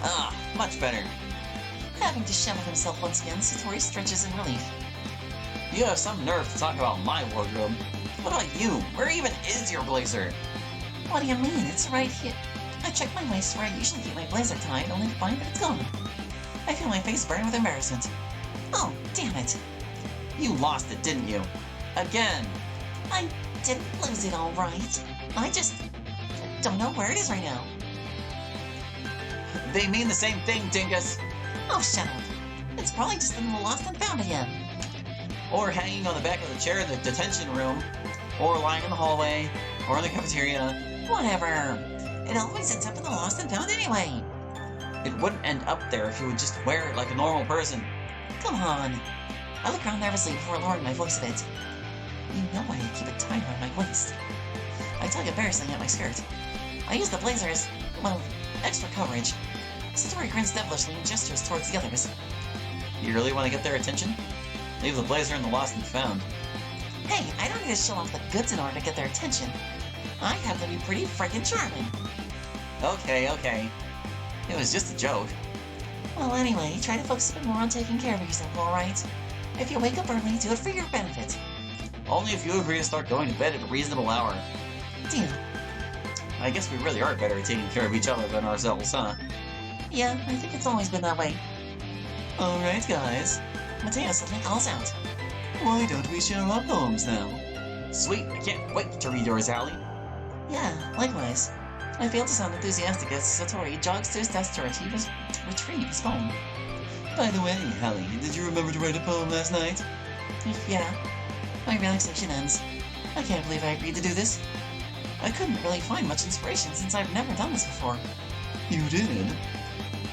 Ah, much better. Having to shower himself once again, Satori stretches in relief. You have some nerve to talk about my wardrobe. What about you? Where even is your blazer? What do you mean? It's right here. I checked my waist where I usually keep my blazer tied, only to find that it's gone. I feel my face burn with embarrassment. Oh, damn it. You lost it, didn't you? Again. I didn't lose it, all right. I just don't know where it is right now. They mean the same thing, Dingus. Oh, shut up. It's probably just in the lost and found again. Or hanging on the back of the chair in the detention room. Or lying in the hallway. Or in the cafeteria. Whatever. It always ends up in the lost and found anyway. It wouldn't end up there if you would just wear it like a normal person. Come on. I look around nervously before lowering my voice a bit. You know why I keep it tied around my waist. I tug embarrassingly at my skirt. I use the blazer as, well, extra coverage. Satori grins devilishly and gestures towards the others. You really want to get their attention? Leave the blazer in the lost and found. Hey, I don't need to show off the goods in order to get their attention. I happen to be pretty freaking charming. Okay. It was just a joke. Well, anyway, try to focus a bit more on taking care of yourself, alright? If you wake up early, do it for your benefit. Only if you agree to start going to bed at a reasonable hour. Deal. I guess we really are better at taking care of each other than ourselves, huh? Yeah, I think it's always been that way. Alright, guys. Mateo suddenly calls out. Why don't we share our poems now? Sweet, I can't wait to read yours, Allie. Yeah, likewise. I fail to sound enthusiastic as Satori jogs to his desk to retrieve his poem. By the way, Hallie, did you remember to write a poem last night? Yeah. My relaxation ends. I can't believe I agreed to do this. I couldn't really find much inspiration since I've never done this before. You did?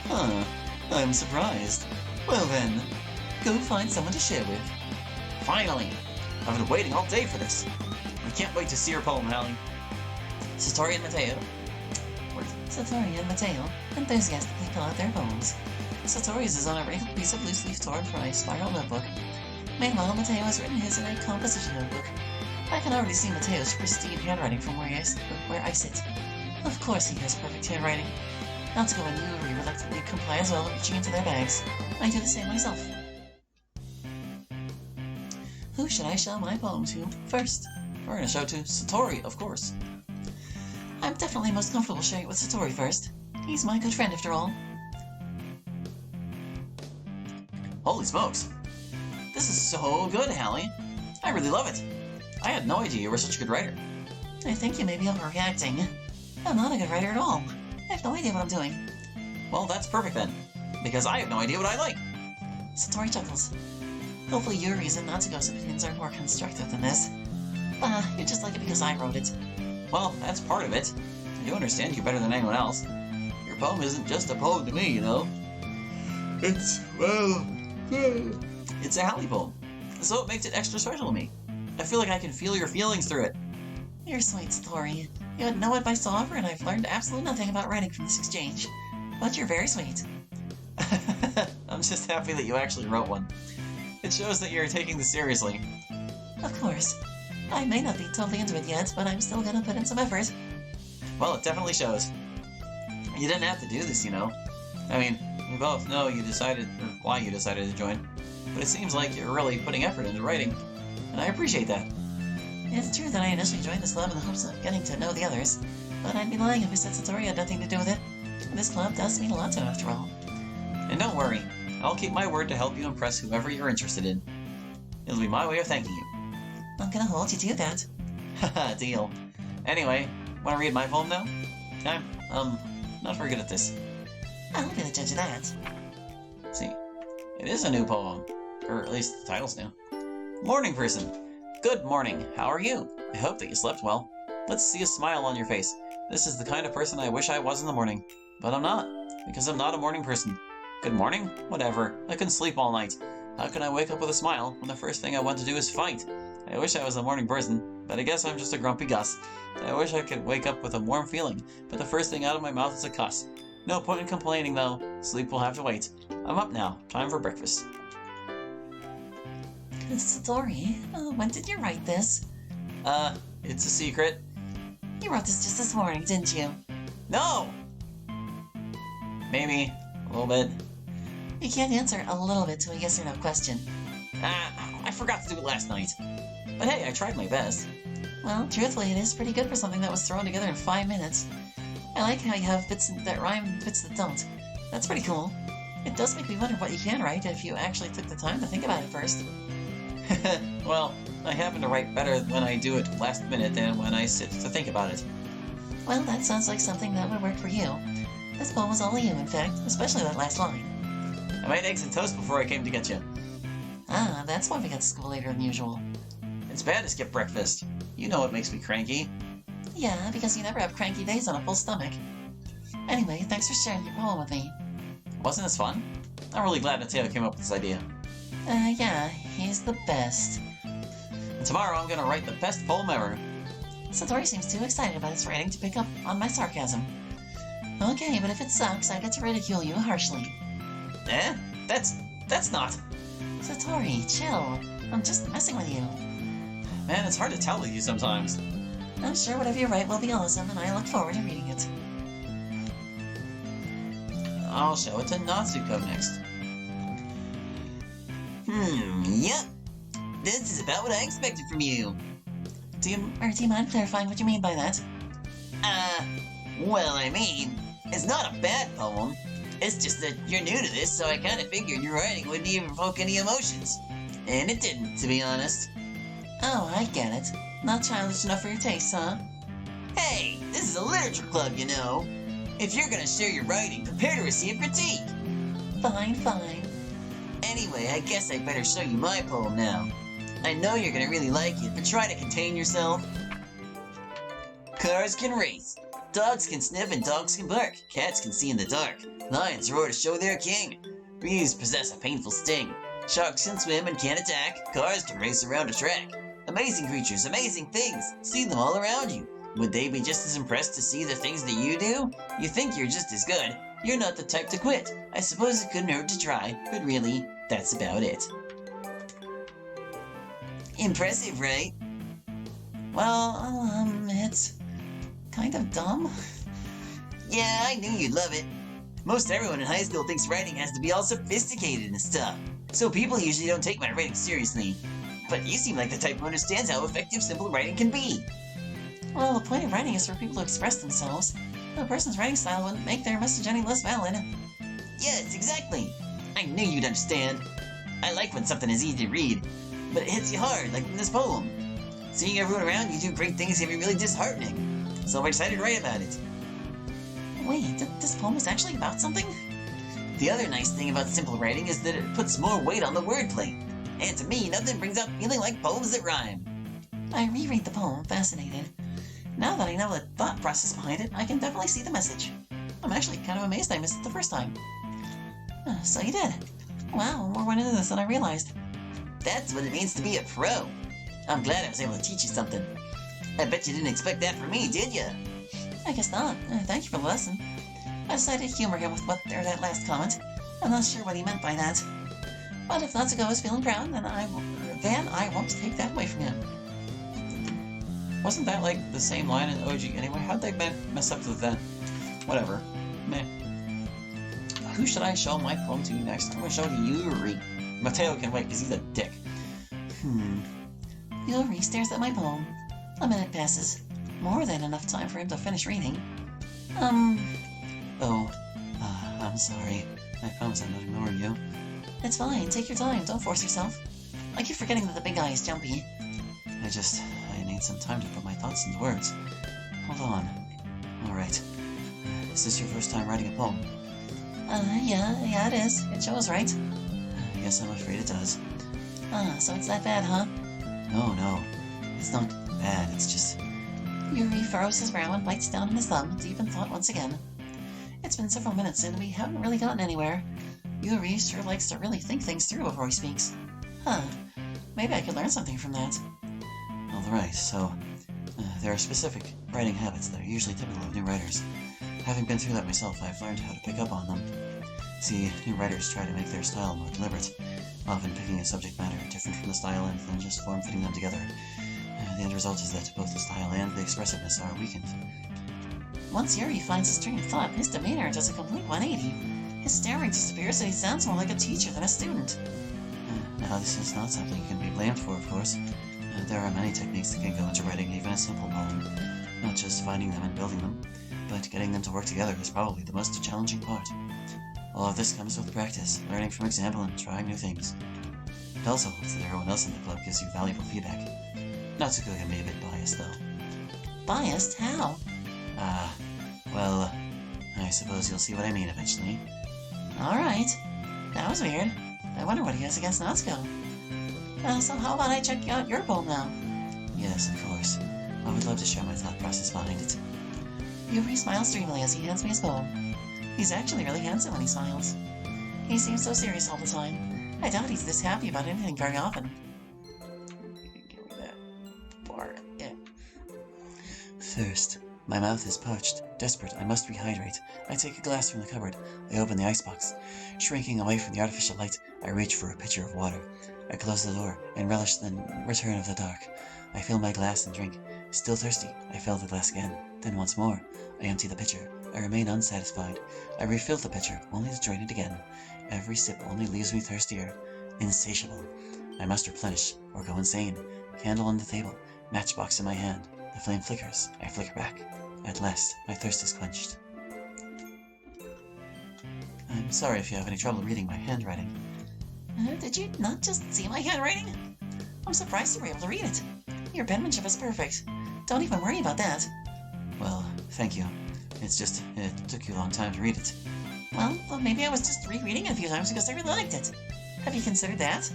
Huh. I'm surprised. Well then, go find someone to share with. Finally! I've been waiting all day for this. I can't wait to see your poem, Hallie. Satori and Mateo enthusiastically fill out their poems. Satori's is on a wrinkled piece of loose-leaf torn from a spiral notebook. Meanwhile, Mateo has written his in a composition notebook. I can already see Mateo's pristine handwriting from where I sit. Of course he has perfect handwriting. Natsuki and Yuri reluctantly comply as well, reaching into their bags. I do the same myself. Who should I show my poem to first? We're going to show to Satori, of course. I'm definitely most comfortable sharing it with Satori first. He's my good friend, after all. Holy smokes! This is so good, Hallie. I really love it. I had no idea you were such a good writer. I think you may be overreacting. I'm not a good writer at all. I have no idea what I'm doing. Well, that's perfect then, because I have no idea what I like. Satori chuckles. Hopefully Yuri's and Natsuko's opinions are more constructive than this. You just like it because I wrote it. Well, that's part of it. I do understand you better than anyone else. Your poem isn't just a poem to me, you know. It's a Hallie poem, so it makes it extra special to me. I feel like I can feel your feelings through it. You're sweet, Satori. You had no advice to offer, and I've learned absolutely nothing about writing from this exchange. But you're very sweet. I'm just happy that you actually wrote one. It shows that you're taking this seriously. Of course. I may not be totally into it yet, but I'm still gonna put in some effort. Well, it definitely shows. You didn't have to do this, you know. I mean, we both know you decided, or why you decided to join, but it seems like you're really putting effort into writing, and I appreciate that. It's true that I initially joined this club in the hopes of getting to know the others, but I'd be lying if I said Satori had nothing to do with it. This club does mean a lot to him, after all. And don't worry, I'll keep my word to help you impress whoever you're interested in. It'll be my way of thanking you. I'm gonna hold you to that. Haha, deal. Anyway, wanna read my poem now? I'm, not very good at this. I'll be the judge of that. See, it is a new poem. Or at least the title's new. Morning person. Good morning. How are you? I hope that you slept well. Let's see a smile on your face. This is the kind of person I wish I was in the morning. But I'm not, because I'm not a morning person. Good morning? Whatever. I couldn't sleep all night. How can I wake up with a smile when the first thing I want to do is fight? I wish I was a morning person, but I guess I'm just a grumpy Gus. I wish I could wake up with a warm feeling, but the first thing out of my mouth is a cuss. No point in complaining, though. Sleep will have to wait. I'm up now. Time for breakfast. Satori, when did you write this? It's a secret. You wrote this just this morning, didn't you? No! Maybe. A little bit. You can't answer a little bit to a yes or no question. I forgot to do it last night. But hey, I tried my best. Well, truthfully, it is pretty good for something that was thrown together in 5 minutes. I like how you have bits that rhyme and bits that don't. That's pretty cool. It does make me wonder what you can write if you actually took the time to think about it first. Well, I happen to write better when I do it last minute than when I sit to think about it. Well, that sounds like something that would work for you. This poem was all you, in fact, especially that last line. I made eggs and toast before I came to get you. Ah, that's why we got to school later than usual. It's bad to skip breakfast. You know what makes me cranky. Yeah, because you never have cranky days on a full stomach. Anyway, thanks for sharing your poem with me. Wasn't this fun? I'm really glad Mateo came up with this idea. Yeah, he's the best. And tomorrow I'm gonna write the best poem ever. Satori seems too excited about his writing to pick up on my sarcasm. Okay, but if it sucks, I get to ridicule you harshly. Eh? That's not... Satori, chill. I'm just messing with you. Man, it's hard to tell with you sometimes. I'm sure whatever you write will be awesome, and I look forward to reading it. I'll show it to Natsuki next. Yep. This is about what I expected from you. Do you mind clarifying what you mean by that? Well, I mean, it's not a bad poem. It's just that you're new to this, so I kind of figured your writing wouldn't even evoke any emotions. And it didn't, to be honest. Oh, I get it. Not childish enough for your taste, huh? Hey, this is a literature club, you know. If you're gonna share your writing, prepare to receive critique. Fine, fine. Anyway, I guess I better show you my poem now. I know you're gonna really like it, but try to contain yourself. Cars can race. Dogs can sniff and dogs can bark. Cats can see in the dark. Lions roar to show their king. Bees possess a painful sting. Sharks can swim and can't attack. Cars can race around a track. Amazing creatures, amazing things. See them all around you. Would they be just as impressed to see the things that you do? You think you're just as good. You're not the type to quit. I suppose it couldn't hurt to try, but really, that's about it. Impressive, right? Well, it's kind of dumb. Yeah, I knew you'd love it. Most everyone in high school thinks writing has to be all sophisticated and stuff, so people usually don't take my writing seriously. But you seem like the type who understands how effective simple writing can be. Well, the point of writing is for people to express themselves. A person's writing style wouldn't make their message any less valid. Yes, exactly. I knew you'd understand. I like when something is easy to read, but it hits you hard, like in this poem. Seeing everyone around you do great things can be really disheartening, so I'm excited to write about it. Wait, this poem is actually about something? The other nice thing about simple writing is that it puts more weight on the wordplay. And to me, nothing brings out feeling like poems that rhyme. I reread the poem, fascinated. Now that I know the thought process behind it, I can definitely see the message. I'm actually kind of amazed I missed it the first time. So you did. Wow, more went into this than I realized. That's what it means to be a pro. I'm glad I was able to teach you something. I bet you didn't expect that from me, did you? I guess not. Thank you for the lesson. I decided to humor him with that last comment. I'm not sure what he meant by that. But if Natsuki is feeling proud, then I won't take that away from him. Wasn't that like the same line in OG anyway? How'd they mess up with that? Whatever. Meh. Who should I show my poem to next? I'm gonna show it to Yuri. Mateo can wait because he's a dick. Yuri stares at my poem. A minute passes. More than enough time for him to finish reading. I'm sorry. I promise I'm not ignoring you. It's fine. Take your time. Don't force yourself. I keep forgetting that the big guy is jumpy. I need some time to put my thoughts into words. Hold on. Alright. Is this your first time writing a poem? Yeah, it is. It shows, right? I guess I'm afraid it does. So it's that bad, huh? No. It's not bad, it's just... Yuri furrows his brow and bites down on his thumb, deep in thought once again. It's been several minutes and we haven't really gotten anywhere. Yuri sure likes to really think things through before he speaks. Maybe I could learn something from that. Alright, so... there are specific writing habits that are usually typical of new writers. Having been through that myself, I've learned how to pick up on them. See, new writers try to make their style more deliberate, often picking a subject matter different from the style and then just form-fitting them together. The end result is that both the style and the expressiveness are weakened. Once Yuri finds his train of thought, his demeanor does a complete 180. His staring disappears and he sounds more like a teacher than a student. Now, this is not something you can be blamed for, of course. There are many techniques that can go into writing even a simple poem. Not just finding them and building them, but getting them to work together is probably the most challenging part. All of this comes with practice, learning from example, and trying new things. It also helps that everyone else in the club gives you valuable feedback. Natsuki can be a bit biased, though. Biased? How? Well, I suppose you'll see what I mean eventually. Alright. That was weird. I wonder what he has against Natsuko. So how about I check out your poem now? Yes, of course. I would love to share my thought process behind it. Yuri smiles dreamily as he hands me his poem. He's actually really handsome when he smiles. He seems so serious all the time. I doubt he's this happy about anything very often. Give me that part. Yeah. First, my mouth is parched. Desperate, I must rehydrate. I take a glass from the cupboard. I open the icebox. Shrinking away from the artificial light, I reach for a pitcher of water. I close the door and relish the return of the dark. I fill my glass and drink. Still thirsty, I fill the glass again. Then once more, I empty the pitcher. I remain unsatisfied. I refill the pitcher, only to drain it again. Every sip only leaves me thirstier. Insatiable. I must replenish, or go insane. Candle on the table, matchbox in my hand. The flame flickers. I flicker back. At last, my thirst is quenched. I'm sorry if you have any trouble reading my handwriting. Did you not just see my handwriting? I'm surprised you were able to read it. Your penmanship is perfect. Don't even worry about that. Well, thank you. It's just, it took you a long time to read it. Well, maybe I was just rereading it a few times because I really liked it. Have you considered that?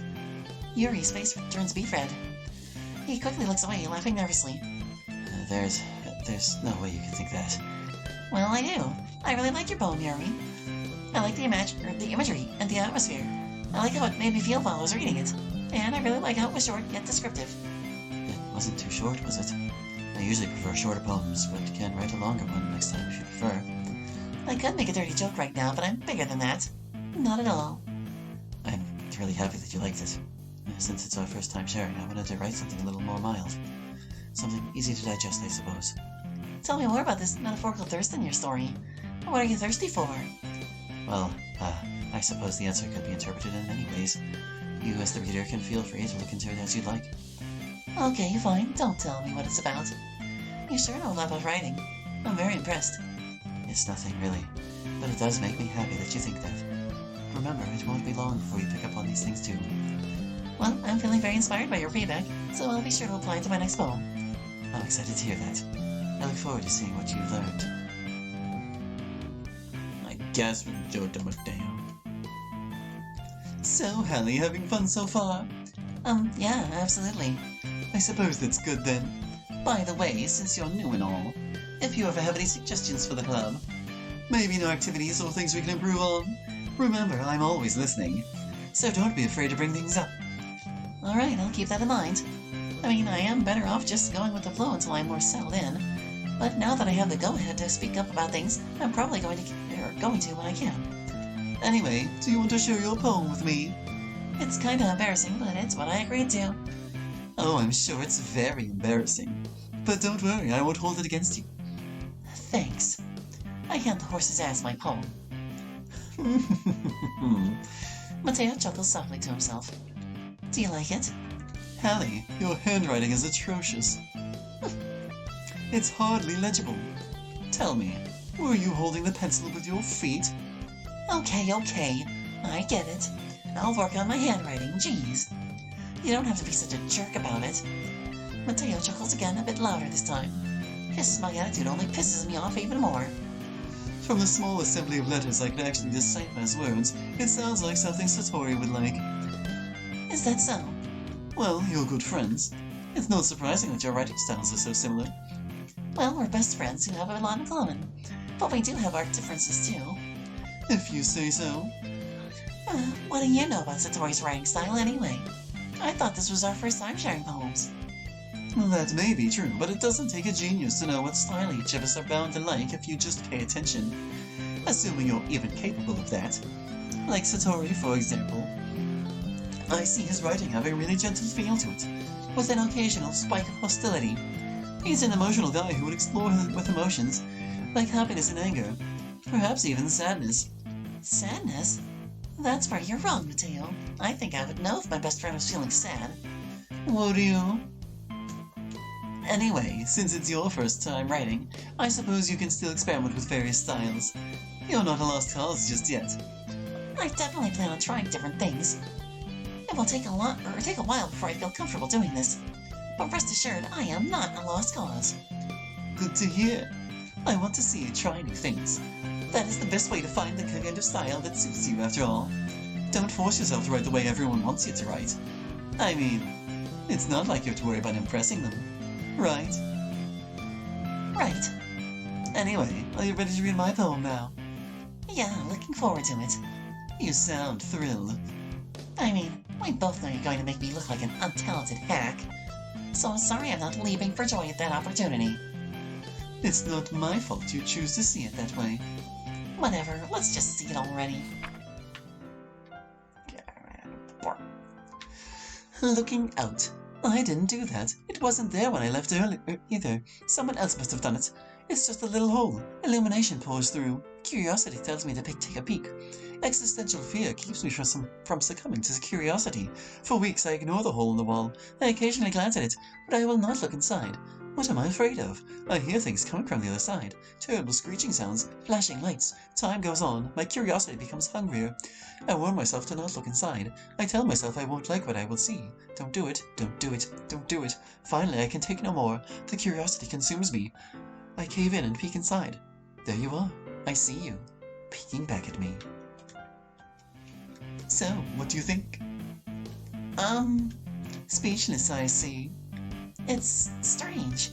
Yuri's face turns beef red. He quickly looks away, laughing nervously. There's no way you can think that. Well, I do. I really like your poem, Yuri. I like the imagery and the atmosphere. I like how it made me feel while I was reading it. And I really like how it was short yet descriptive. It wasn't too short, was it? I usually prefer shorter poems, but can write a longer one next time if you prefer. I could make a dirty joke right now, but I'm bigger than that. Not at all. I'm really happy that you liked it. Since it's our first time sharing, I wanted to write something a little more mild. Something easy to digest, I suppose. Tell me more about this metaphorical thirst in your story. What are you thirsty for? Well, I suppose the answer could be interpreted in many ways. You, as the reader, can feel free to look into it as you'd like. Okay, fine. Don't tell me what it's about. You sure know a lot about writing. I'm very impressed. It's nothing, really. But it does make me happy that you think that. Remember, it won't be long before you pick up on these things, too. Well, I'm feeling very inspired by your feedback, so I'll be sure to apply it to my next poem. I'm excited to hear that. I look forward to seeing what you've learned. I guess we enjoyed the Mateo. So, Hallie, having fun so far? Yeah, absolutely. I suppose that's good then. By the way, since you're new and all, if you ever have any suggestions for the club, maybe new activities or things we can improve on, remember, I'm always listening. So don't be afraid to bring things up. Alright, I'll keep that in mind. I mean, I am better off just going with the flow until I'm more settled in. But now that I have the go-ahead to speak up about things, I'm probably going to when I can. Anyway, do you want to share your poem with me? It's kinda embarrassing, but it's what I agreed to. Oh, I'm sure it's very embarrassing. But don't worry, I won't hold it against you. Thanks. I hand the horse's ass my poem. Mateo chuckles softly to himself. Do you like it? Hallie, your handwriting is atrocious. It's hardly legible. Tell me, were you holding the pencil with your feet? Okay. I get it. I'll work on my handwriting, jeez. You don't have to be such a jerk about it. Mateo chuckles again, a bit louder this time. His smug attitude only pisses me off even more. From the small assembly of letters I can actually decipher as words, it sounds like something Satori would like. Is that so? Well, you're good friends. It's not surprising that your writing styles are so similar. Well, we're best friends who have a lot in common. But we do have our differences, too. If you say so. What do you know about Satori's writing style, anyway? I thought this was our first time sharing poems. That may be true, but it doesn't take a genius to know what style each of us are bound to like if you just pay attention. Assuming you're even capable of that. Like Satori, for example. I see his writing have a really gentle feel to it, with an occasional spike of hostility. He's an emotional guy who would explore with emotions, like happiness and anger, perhaps even sadness. Sadness? That's where you're wrong, Mateo. I think I would know if my best friend was feeling sad. Would you? Anyway, since it's your first time writing, I suppose you can still experiment with various styles. You're not a lost cause just yet. I definitely plan on trying different things. It will take a while before I feel comfortable doing this. But rest assured, I am not a lost cause. Good to hear. I want to see you try new things. That is the best way to find the kind of style that suits you, after all. Don't force yourself to write the way everyone wants you to write. I mean, it's not like you have to worry about impressing them, right? Right. Anyway, are you ready to read my poem now? Yeah, looking forward to it. You sound thrilled. I mean, we both know you're going to make me look like an untalented hack. So I'm sorry I'm not leaping for joy at that opportunity. It's not my fault you choose to see it that way. Whatever, let's just see it already. Looking out. I didn't do that. It wasn't there when I left earlier either. Someone else must have done it. It's just a little hole. Illumination pours through. Curiosity tells me to take a peek. Existential fear keeps me from succumbing to curiosity. For weeks I ignore the hole in the wall. I occasionally glance at it, but I will not look inside. What am I afraid of? I hear things coming from the other side. Terrible screeching sounds, flashing lights. Time goes on. My curiosity becomes hungrier. I warn myself to not look inside. I tell myself I won't like what I will see. Don't do it. Don't do it. Don't do it. Finally, I can take no more. The curiosity consumes me. I cave in and peek inside. There you are. I see you, peeking back at me. So, what do you think? Speechless, I see. It's strange.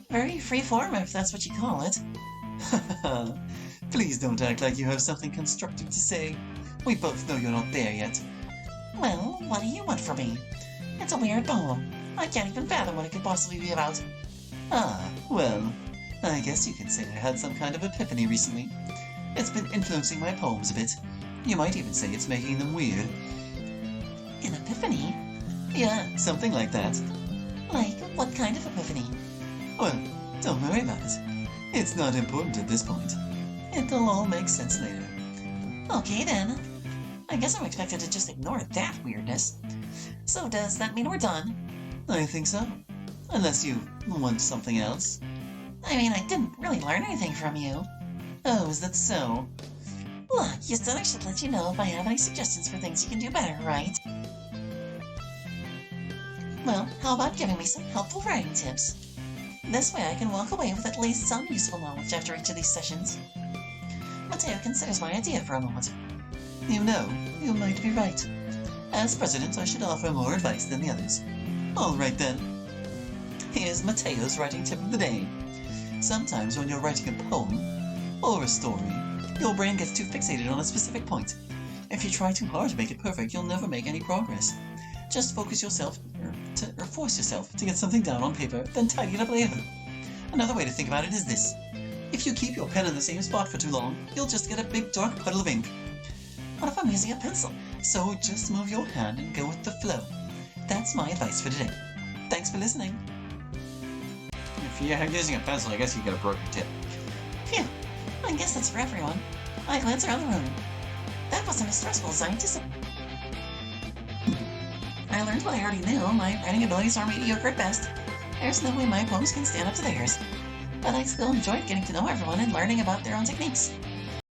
Very free-form, if that's what you call it. Please don't act like you have something constructive to say. We both know you're not there yet. Well, what do you want from me? It's a weird poem. I can't even fathom what it could possibly be about. Ah, well, I guess you could say I had some kind of epiphany recently. It's been influencing my poems a bit. You might even say it's making them weird. An epiphany? Yeah, something like that. Like, what kind of epiphany? Well, don't worry about it. It's not important at this point. It'll all make sense later. Okay then. I guess I'm expected to just ignore that weirdness. So does that mean we're done? I think so. Unless you want something else. I mean, I didn't really learn anything from you. Oh, is that so? Look, you said I should let you know if I have any suggestions for things you can do better, right? Well, how about giving me some helpful writing tips? This way I can walk away with at least some useful knowledge after each of these sessions. Mateo considers my idea for a moment. You know, you might be right. As president, I should offer more advice than the others. All right then. Here's Mateo's writing tip of the day. Sometimes when you're writing a poem, or a story, your brain gets too fixated on a specific point. If you try too hard to make it perfect, you'll never make any progress. Just force yourself to get something down on paper, then tidy it up later. Another way to think about it is this. If you keep your pen in the same spot for too long, you'll just get a big dark puddle of ink. What if I'm using a pencil? So just move your hand and go with the flow. That's my advice for today. Thanks for listening. If you're using a pencil, I guess you get a broken tip. Phew, I guess that's for everyone. I glance around the room. That wasn't as stressful as I anticipated. I learned what I already knew. My writing abilities are mediocre at best. There's no way my poems can stand up to theirs. But I still enjoyed getting to know everyone and learning about their own techniques.